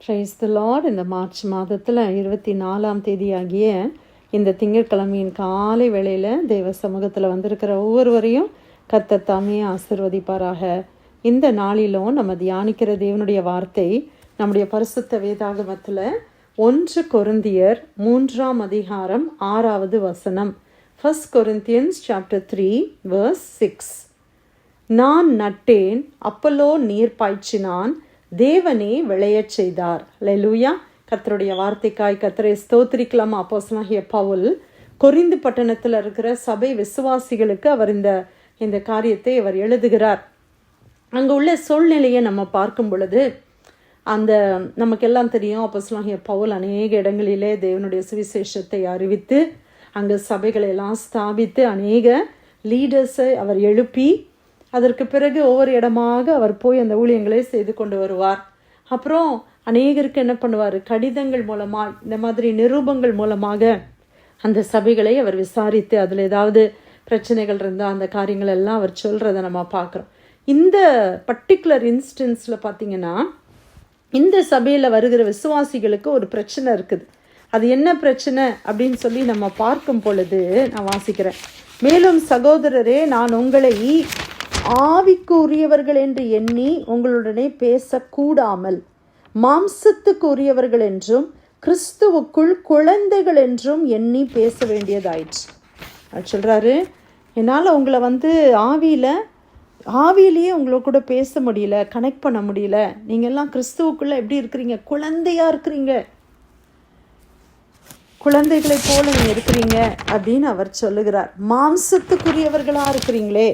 Praise the Lord. இந்த March மாதத்தில் 24ஆம் தேதியாகிய இந்த திங்கட்கிழமையின் காலை வேளையில் தேவ சமூகத்தில் வந்திருக்கிற ஒவ்வொருவரையும் கர்த்தர் தாமே ஆசீர்வதிப்பாராக. இந்த நாளிலும் நம்ம தியானிக்கிற தேவனுடைய வார்த்தை நம்முடைய பரிசுத்த வேதாகமத்தில் 1 கொரிந்தியர் 3ஆம் அதிகாரம் 6வது வசனம். 1 Corinthians chapter 3 verse 6. நான் நட்டேன், அப்பல்லோ நீர் பாய்ச்சினான், தேவனே விளையச் செய்தார். அல்லேலூயா. கர்த்தருடைய வார்த்தைக்காய் கர்த்தரை ஸ்தோத்திரிக்கலாம். அப்போஸ்தலனாகிய பவுல் கொரிந்து பட்டணத்தில் இருக்கிற சபை விசுவாசிகளுக்கு அவர் இந்த காரியத்தை அவர் எழுதுகிறார். அங்கே உள்ள சூழ்நிலையை நம்ம பார்க்கும் பொழுது நமக்கெல்லாம் தெரியும், அப்போஸ்தலனாகிய பவுல் அநேக இடங்களிலே தேவனுடைய சுவிசேஷத்தை அறிவித்து அங்கே சபைகளை எல்லாம் ஸ்தாபித்து அநேக லீடர்ஸை அவர் எழுப்பி அதற்கு பிறகு ஒவ்வொரு இடமாக அவர் போய் அந்த ஊழியங்களை செய்து கொண்டு வருவார். அப்புறம் அநேகருக்கு என்ன பண்ணுவார், கடிதங்கள் மூலமாக இந்த மாதிரி நிரூபங்கள் மூலமாக அந்த சபைகளை அவர் விசாரித்து அதில் ஏதாவது பிரச்சனைகள் இருந்தால் அந்த காரியங்கள் எல்லாம் அவர் சொல்கிறத நம்ம பார்க்குறோம். இந்த பர்டிகுலர் இன்ஸ்டன்ஸில் பார்த்திங்கன்னா இந்த சபையில் வருகிற விசுவாசிகளுக்கு ஒரு பிரச்சனை இருக்குது. அது என்ன பிரச்சனை அப்படின்னு சொல்லி நம்ம பார்க்கும் பொழுது நான் வாசிக்கிறேன். மேலும் சகோதரரே, நான் உங்களை ஆவிக்கு உரியவர்கள் என்று எண்ணி உங்களுடனே பேசக்கூடாமல் மாம்சத்துக்கு உரியவர்கள் என்றும் கிறிஸ்துவுக்குள் குழந்தைகள் என்றும் எண்ணி பேச வேண்டியதாயிடுச்சு. அது சொல்கிறாரு, என்னால் உங்களை ஆவியிலேயே உங்களை கூட பேச முடியல, கனெக்ட் பண்ண முடியல. நீங்கள்லாம் கிறிஸ்துவுக்குள்ளே எப்படி இருக்கிறீங்க, குழந்தையாக இருக்கிறீங்க, குழந்தைகளை போல நீங்கள் இருக்கிறீங்க அப்படின்னு அவர் சொல்லுகிறார். மாம்சத்துக்குரியவர்களாக இருக்கிறீங்களே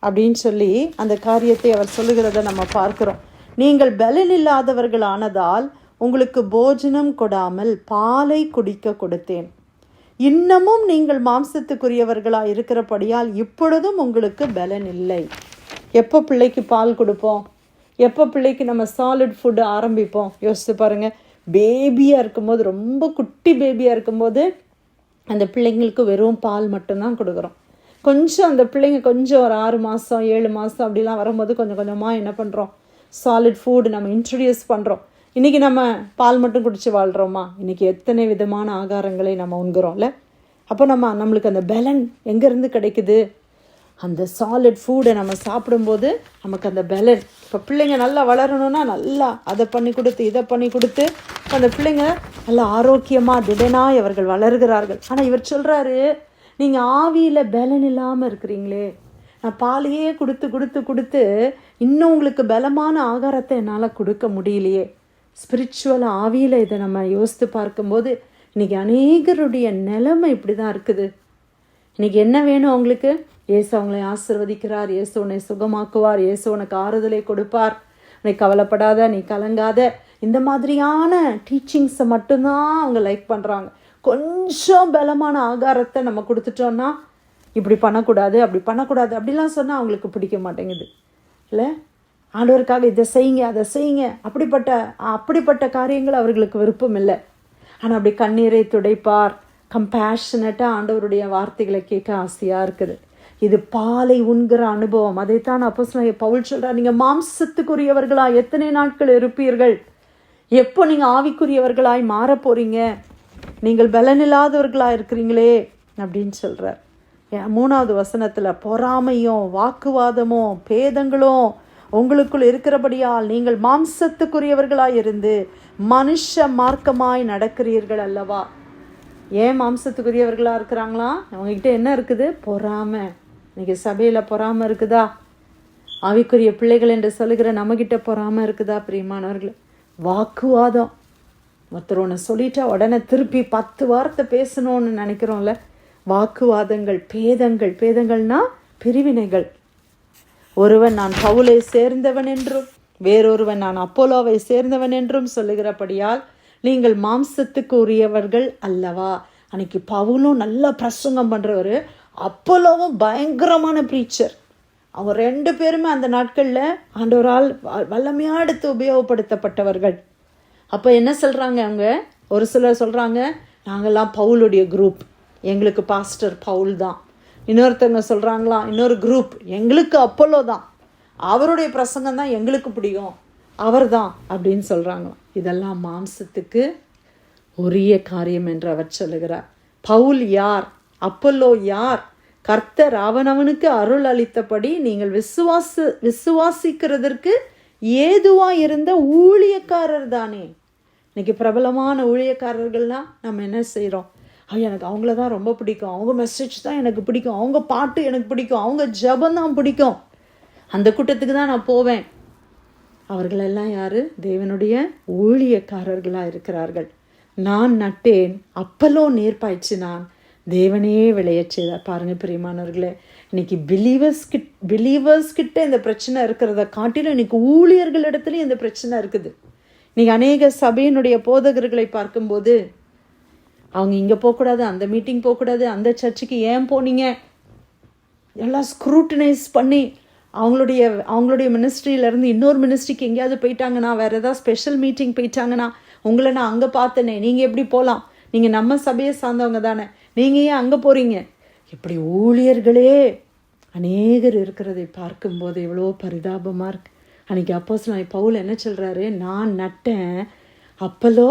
அப்படின்னு சொல்லி அந்த காரியத்தை அவர் சொல்லுகிறத நம்ம பார்க்கிறோம். நீங்கள் பலன் இல்லாதவர்கள் ஆனதால் உங்களுக்கு போஜனம் கொடாமல் பாலை குடிக்க கொடுத்தேன். இன்னமும் நீங்கள் மாம்சத்துக்குரியவர்களாக இருக்கிறபடியால் இப்பொழுதும் உங்களுக்கு பலன் இல்லை. எப்போ பிள்ளைக்கு பால் கொடுப்போம், எப்போ பிள்ளைக்கு நம்ம சாலிட் ஃபுட்டு ஆரம்பிப்போம்? யோசித்து பாருங்கள். பேபியாக இருக்கும்போது, ரொம்ப குட்டி பேபியாக இருக்கும்போது அந்த பிள்ளைங்களுக்கு வெறும் பால் மட்டும்தான் கொடுக்குறோம். கொஞ்சம் அந்த பிள்ளைங்க கொஞ்சம் ஒரு 6 மாதம் 7 மாதம் அப்படிலாம் வரும்போது கொஞ்சம் கொஞ்சமாக என்ன பண்ணுறோம், சாலிட் ஃபுட் நம்ம இன்ட்ரடியூஸ் பண்ணுறோம். இன்றைக்கி நம்ம பால் மட்டும் குடித்து வாழ்கிறோமா? இன்றைக்கி எத்தனை விதமான ஆகாரங்களை நம்ம உண்கிறோம்ல. அப்போ நம்மளுக்கு அந்த பலன் எங்கேருந்து கிடைக்குது? அந்த சாலிட் ஃபுட்டை நம்ம சாப்பிடும்போது நமக்கு அந்த பலன். இப்போ பிள்ளைங்க நல்லா வளரணும்னா நல்லா அதை பண்ணி கொடுத்து இதை பண்ணி கொடுத்து அந்த பிள்ளைங்க நல்லா ஆரோக்கியமாக திடனாய் அவர்கள் வளர்கிறார்கள். ஆனால் இவர் சொல்கிறாரு, நீங்கள் ஆவியில் பலன் இல்லாமல் இருக்கிறீங்களே, நான் பாலையே கொடுத்து கொடுத்து கொடுத்து இன்னும் உங்களுக்கு பலமான ஆகாரத்தை என்னால் கொடுக்க முடியலையே. ஸ்பிரிச்சுவல் ஆவியில் இதை நம்ம யோசித்து பார்க்கும்போது இன்றைக்கி அநேகருடைய நிலைமை இப்படி தான் இருக்குது. இன்றைக்கி என்ன வேணும் அவங்களுக்கு? இயேசு அவங்களை ஆசீர்வதிக்கிறார், இயேசு உன்னை சுகமாக்குவார், இயேசு உனக்கு ஆறுதலை கொடுப்பார், உன்னை கவலைப்படாத, நீ கலங்காத, இந்த மாதிரியான டீச்சிங்ஸை மட்டும்தான் அவங்க லைக் பண்ணுறாங்க. கொஞ்சம் பலமான ஆகாரத்தை நம்ம கொடுத்துட்டோன்னா இப்படி பண்ணக்கூடாது, அப்படி பண்ணக்கூடாது அப்படிலாம் சொன்னால் அவங்களுக்கு பிடிக்க மாட்டேங்குது இல்லை. ஆண்டவருக்காக இதை செய்யுங்க, அதை செய்யுங்க, அப்படிப்பட்ட காரியங்கள் அவர்களுக்கு விருப்பம் இல்லை. ஆனால் அப்படி கண்ணீரை துடைப்பார், கம்பேஷனட்டாக ஆண்டவருடைய வார்த்தைகளை கேட்க ஆசையாக இருக்குது. இது பாலை உண்கிற அனுபவம். அதைத்தான் அப்போஸ்தலனாகிய பவுல் சொல்கிறார், நீங்கள் மாம்சத்துக்குரியவர்களாய் எத்தனை நாட்கள் இருப்பீர்கள், எப்போ நீங்கள் ஆவிக்குரியவர்களாய் மாற போகிறீங்க, நீங்கள் பலனில்லாதவர்களாக இருக்கிறீங்களே அப்படின்னு சொல்கிறார். 3வது வசனத்தில், பொறாமையும் வாக்குவாதமும் பேதங்களும் உங்களுக்குள் இருக்கிறபடியால் நீங்கள் மாம்சத்துக்குரியவர்களாய் இருந்து மனுஷ மார்க்கமாய் நடக்கிறீர்கள் அல்லவா. ஏன் மாம்சத்துக்குரியவர்களாக இருக்கிறாங்களா? அவங்ககிட்ட என்ன இருக்குது? பொறாமை. இன்னைக்கு சபையில் பொறாமை இருக்குதா? ஆவிக்குரிய பிள்ளைகள் என்று சொல்லுகிற நம்மகிட்ட பொறாமை இருக்குதா? பிரியமானவர்கள், வாக்குவாதம். ஒருத்தர் ஒன்று சொல்லிட்டா உடனே திருப்பி 10 வார்த்தை பேசணும்னு நினைக்கிறோம்ல. வாக்குவாதங்கள், பேதங்கள்னா பிரிவினைகள். ஒருவன் நான் பவுலை சேர்ந்தவன் என்றும் வேறொருவன் நான் அப்போலோவை சேர்ந்தவன் என்றும் சொல்லுகிறபடியால் நீங்கள் மாம்சத்துக்கு உரியவர்கள் அல்லவா. அன்னைக்கு பவுலும் நல்லா பிரசங்கம் பண்ணுறவர், அப்போலோவும் பயங்கரமான ப்ரீச்சர். அவங்க 2 பேருமே அந்த நாட்களில் ஆண்டவரால் வல்லமையாக எடுத்து உபயோகப்படுத்தப்பட்டவர்கள். அப்போ என்ன சொல்கிறாங்க அவங்க? ஒரு சிலர் சொல்கிறாங்க, நாங்கள்லாம் பவுலுடைய குரூப், எங்களுக்கு பாஸ்டர் பவுல் தான். இன்னொருத்தவங்க சொல்கிறாங்களாம், இன்னொரு குரூப், எங்களுக்கு அப்போலோ தான், அவருடைய பிரசங்கம் தான் எங்களுக்கு பிடிக்கும். அவர்தான் அப்படின்னு சொல்கிறாங்களாம். இதெல்லாம் மாம்சத்துக்கு உரிய காரியம் என்று அவர் சொல்லுகிறார். பவுல் யார்? அப்பல்லோ யார்? கர்த்தர் அவனவனுக்கு அருள் அளித்தபடி நீங்கள் விசுவாசிக்கிறதற்கு ஏதுவாக இருந்த ஊழியக்காரர் தானே. இன்னைக்கு பிரபலமான ஊழியக்காரர்கள்லாம் நம்ம என்ன செய்கிறோம்? எனக்கு அவங்கள தான் ரொம்ப பிடிக்கும், அவங்க மெசேஜ் தான் எனக்கு பிடிக்கும், அவங்க பாட்டு எனக்கு பிடிக்கும், அவங்க ஜெபம் தான் பிடிக்கும், அந்த கூட்டத்துக்கு தான் நான் போவேன். அவர்களெல்லாம் யார்? தேவனுடைய ஊழியக்காரர்களாக இருக்கிறார்கள். நான் நட்டேன், அப்பல்லோ நீர் பாய்ச்சினான், தேவனே விளையச் செய்தார். பாருங்கள் பிரியமானவர்களே, இன்னைக்கு பிலீவர்ஸ் கிட்ட இந்த பிரச்சனை இருக்கிறத காட்டிலும் இன்னைக்கு ஊழியர்களிடத்துலையும் இந்த பிரச்சனை இருக்குது. இன்னைக்கு அநேக சபையினுடைய போதகர்களை பார்க்கும்போது அவங்க இங்கே போகக்கூடாது, அந்த மீட்டிங் போகக்கூடாது, அந்த சர்ச்சுக்கு ஏன் போனீங்க, எல்லாம் ஸ்க்ரூட்டனைஸ் பண்ணி அவங்களுடைய மினிஸ்ட்ரியிலேருந்து இன்னொரு மினிஸ்ட்ரிக்கு எங்கேயாவது போயிட்டாங்கன்னா, வேறு ஏதாவது ஸ்பெஷல் மீட்டிங் போயிட்டாங்கன்னா, உங்களை நான் அங்கே பார்த்தனே, நீங்கள் எப்படி போகலாம், நீங்கள் நம்ம சபையை சார்ந்தவங்க தானே, நீங்கள் ஏன் அங்கே போகிறீங்க? இப்படி ஊழியர்களே அநேகர் இருக்கிறதை பார்க்கும்போது எவ்வளோ பரிதாபமாக இருக்கு. அன்றைக்கி அப்போஸ்தலன் பவுல் என்ன சொல்கிறாரு? நான் நட்டேன், அப்பல்லோ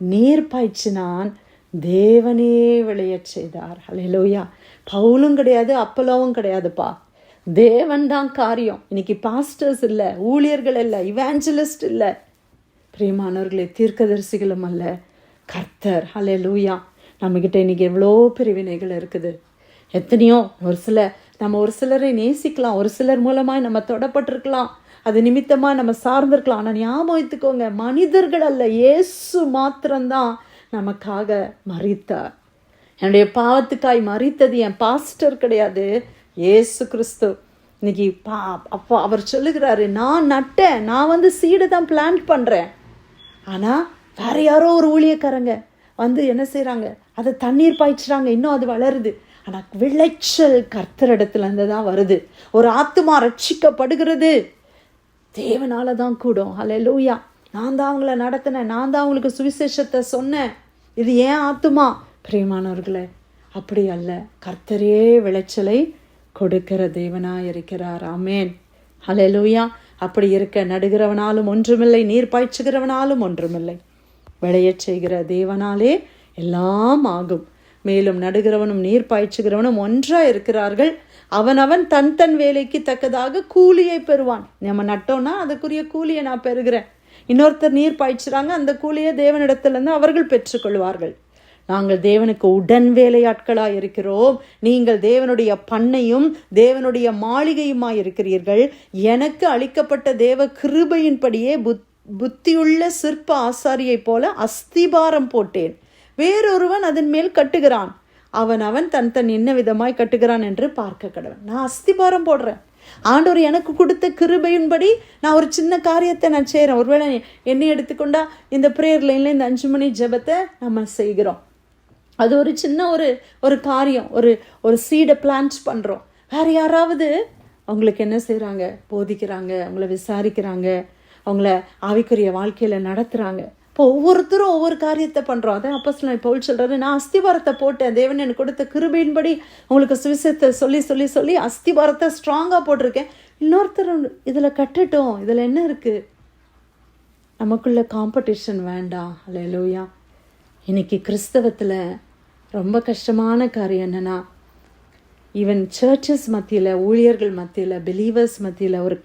நீர் பாய்ச்சினான், தேவனே விளையச் செய்தார். ஹல்லேலூயா. பவுலும் கிடையாது, அப்பல்லோவும் கிடையாதுப்பா, தேவன் தான் காரியம். இன்னைக்கு பாஸ்டர்ஸ் இல்லை, ஊழியர்கள் இல்லை, இவாஞ்சலிஸ்ட் இல்லை, பிரியமானவர்களே தீர்க்கதரிசிகளும் அல்ல, கர்த்தர். ஹல்லேலூயா. நம்மக்கிட்ட இன்றைக்கி எவ்வளோ பிரிவினைகள் இருக்குது. எத்தனையோ நம்ம ஒரு சிலரை நேசிக்கலாம், ஒரு சிலர் மூலமாக நம்ம தொடப்பட்டிருக்கலாம், அது நிமித்தமாக நம்ம சார்ந்திருக்கலாம். ஆனால் ஞாபகம் வைத்துக்கோங்க, மனிதர்கள் அல்ல, இயேசு மாத்திரம்தான் நமக்காக மரித்தார். என்னுடைய பாவத்துக்காய் மரித்தது என் பாஸ்டர் கிடையாது, இயேசு கிறிஸ்து. இன்னைக்கு அப்போ அவர் சொல்லுகிறாரு, நான் நட்டேன், நான் சீடை தான் பிளான்ட் பண்ணுறேன், ஆனால் வேற யாரோ ஒரு ஊழியக்காரங்க என்ன செய்கிறாங்க, அதை தண்ணீர் பாய்ச்சுறாங்க, இன்னும் அது வளருது. ஆனால் விளைச்சல் கர்த்தரிடத்துலேருந்து தான் வருது. ஒரு ஆத்துமா ரட்சிக்கப்படுகிறது தேவனால தான் கூடும். ஹல்லேலூயா. நான் தான் அவங்கள நடத்தினேன், நான் தான் அவங்களுக்கு சுவிசேஷத்தை சொன்னேன், இது ஏன் ஆத்துமா. பிரியமானவர்களே, அப்படி அல்ல, கர்த்தரே விளைச்சலை கொடுக்கிற தேவனாய் இருக்கிறார். ஆமேன். ஹல்லேலூயா. அப்படி இருக்க நடுகிறவனாலும் ஒன்றுமில்லை, நீர் பாய்ச்சுகிறவனாலும் ஒன்றுமில்லை, விளையச் செய்கிற தேவனாலே எல்லாம் ஆகும். மேலும் நடுகிறவனும் நீர் பாய்ச்சுகிறவனும் ஒன்றாக இருக்கிறார்கள், அவனவன் தன் தன் வேலைக்கு தக்கதாக கூலியை பெறுவான். நம்ம நட்டோன்னா அதுக்குரிய கூலியை நான் பெறுகிறேன், இன்னொருத்தர் நீர் பாய்ச்சுறாங்க, அந்த கூலியை தேவனிடத்திலிருந்து அவர்கள் பெற்றுக்கொள்வார்கள். நாங்கள் தேவனுக்கு உடன் வேலையாட்களாக இருக்கிறோம், நீங்கள் தேவனுடைய பண்ணையும் தேவனுடைய மாளிகையுமாய் இருக்கிறீர்கள். எனக்கு அளிக்கப்பட்ட தேவ கிருபையின்படியே புத்தியுள்ள சிற்ப ஆசாரியை போல அஸ்திபாரம் போட்டேன், வேறொருவன் அதன் மேல் கட்டுகிறான், அவன் தன் தன் என்ன விதமாய் கட்டுகிறான் என்று பார்க்க கடவன். நான் அஸ்திபாரம் போடுறேன், ஆண்டவர் எனக்கு கொடுத்த கிருபையின்படி நான் ஒரு சின்ன காரியத்தை நான் செய்கிறேன். ஒருவேளை என்னை எடுத்துக்கொண்டா இந்த ப்ரேயர் லைனில் இந்த 5 மணி ஜெபத்தை நம்ம செய்கிறோம், அது ஒரு சின்ன ஒரு காரியம், ஒரு சீடை பிளான்ட் பண்ணுறோம். வேறு யாராவது அவங்களுக்கு என்ன செய்கிறாங்க, போதிக்கிறாங்க, அவங்கள விசாரிக்கிறாங்க, அவங்கள ஆவிக்குரிய வாழ்க்கையில் நடத்துகிறாங்க. இப்போ ஒவ்வொருத்தரும் ஒவ்வொரு காரியத்தை பண்ணுறோம். அதான் அப்போஸ்தலன் பவுல் சொல்கிறாரு, நான் அஸ்திபாரத்தை போட்டேன், தேவன் எனக்கு கொடுத்த கிருபையின்படி உங்களுக்கு சுவிசேஷத்தை சொல்லி சொல்லி சொல்லி அஸ்திபாரத்தை ஸ்ட்ராங்காக போட்டிருக்கேன், இன்னொருத்தர் இதில் கட்டட்டும், இதில் என்ன இருக்குது. நமக்குள்ள காம்படிஷன் வேண்டாம். ஹல்லேலூயா. இன்னைக்கு கிறிஸ்தவத்தில் ரொம்ப கஷ்டமான காரியம் என்னென்னா, ஈவன் சர்ச்சஸ் மத்தியில், ஊழியர்கள் மத்தியில், பிலீவர்ஸ் மத்தியில் ஒரு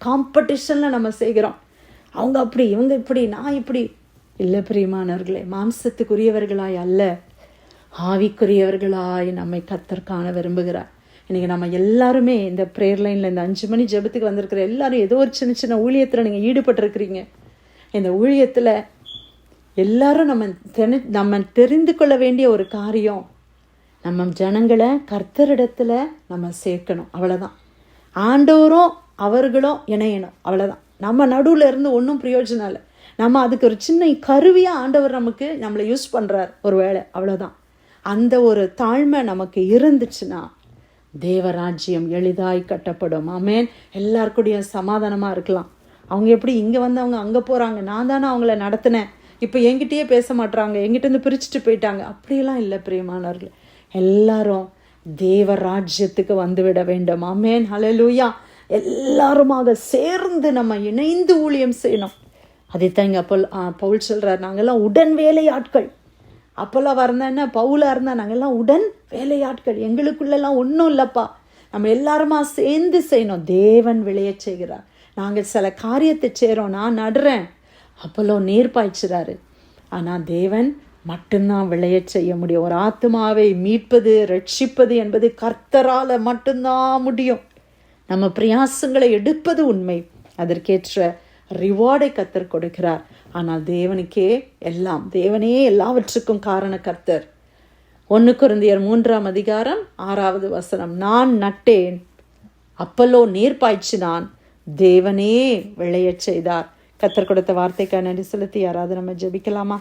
காம்படிஷனில் நம்ம செய்கிறோம். அவங்க அப்படி, இவங்க இப்படி, நான் இப்படி இல்லை. பிரியமானவர்களே, மாம்சத்துக்குரியவர்களாய் அல்ல, ஆவிக்குரியவர்களாய் நம்மை கர்த்தர் காண விரும்புகிறார். இன்றைக்கி நம்ம எல்லாருமே இந்த ப்ரேயர் லைனில் இந்த 5 மணி ஜெபத்துக்கு வந்திருக்கிற எல்லாரும் ஏதோ ஒரு சின்ன சின்ன ஊழியத்தில் நீங்கள் ஈடுபட்டிருக்கிறீங்க. இந்த ஊழியத்தில் எல்லாரும் நம்ம தெரிந்து கொள்ள வேண்டிய ஒரு காரியம், நம்ம ஜனங்களை கர்த்தரிடத்தில் நம்ம சேர்க்கணும், அவ்வளோதான். ஆண்டவரும் அவர்களும் இணையணும், அவ்வளோதான். நம்ம நடுவில் இருந்து ஒன்றும் பிரயோஜனம் இல்லை. நம்ம அதுக்கு ஒரு சின்ன கருவியாக ஆண்டவர் நம்மளை யூஸ் பண்ணுறார் ஒரு வேளை, அவ்வளோதான். அந்த ஒரு தாழ்மை நமக்கு இருந்துச்சுன்னா தேவராஜ்யம் எளிதாய் கட்டப்படும். ஆமேன். எல்லாருக்கூடையும் சமாதானமாக இருக்கலாம். அவங்க எப்படி இங்கே அவங்க அங்கே போகிறாங்க, நான் தானே அவங்கள நடத்தினேன், இப்போ என்கிட்டயே பேச மாட்றாங்க, என்கிட்டேருந்து பிரிச்சுட்டு போயிட்டாங்க, அப்படியெல்லாம் இல்லை பிரியமானவர்கள். எல்லாரும் தேவராஜ்யத்துக்கு வந்துவிட வேண்டும். ஆமேன். ஹல்லேலூயா. எல்லாருமாக சேர்ந்து நம்ம இணைந்து ஊழியம் செய்யணும். அதைத்தான் இங்கே பவுல் சொல்கிறார், நாங்கள்லாம் உடன் வேலையாட்கள். அப்போல்லாம் இருந்தா பவுலாக இருந்தால் நாங்கள்லாம் உடன் வேலையாட்கள், எங்களுக்குள்ளெல்லாம் ஒன்றும் இல்லைப்பா, நம்ம எல்லாருமா சேர்ந்து செய்யணும். தேவன் விளைய செய்கிறார். நாங்கள் சில காரியத்தை செய்கிறோம், நான் நடுறேன், அப்போலோ நீர் பாய்ச்சுறாரு. ஆனால் தேவன் மட்டும்தான் விளைய செய்ய முடியும். ஒரு ஆத்மாவை மீட்பது, ரட்சிப்பது என்பது கர்த்தரால் மட்டும்தான் முடியும். நம்ம பிரயாசங்களை எடுப்பது உண்மை, அதற்கேற்ற ரிவார்டை கர்த்தர் கொடுக்கிறார். ஆனால் தேவனுக்கே எல்லாம், தேவனே எல்லாவற்றுக்கும் காரண கர்த்தர். 1 கொரிந்தியர் 3:6 நான் நட்டேன், அப்பல்லோ நீர் பாய்ச்சினான், தேவனே விளைய செய்தார். கர்த்தர் கொடுத்த வார்த்தைக்காக நன்றி செலுத்தி யாராவது நம்ம ஜெபிக்கலாமா?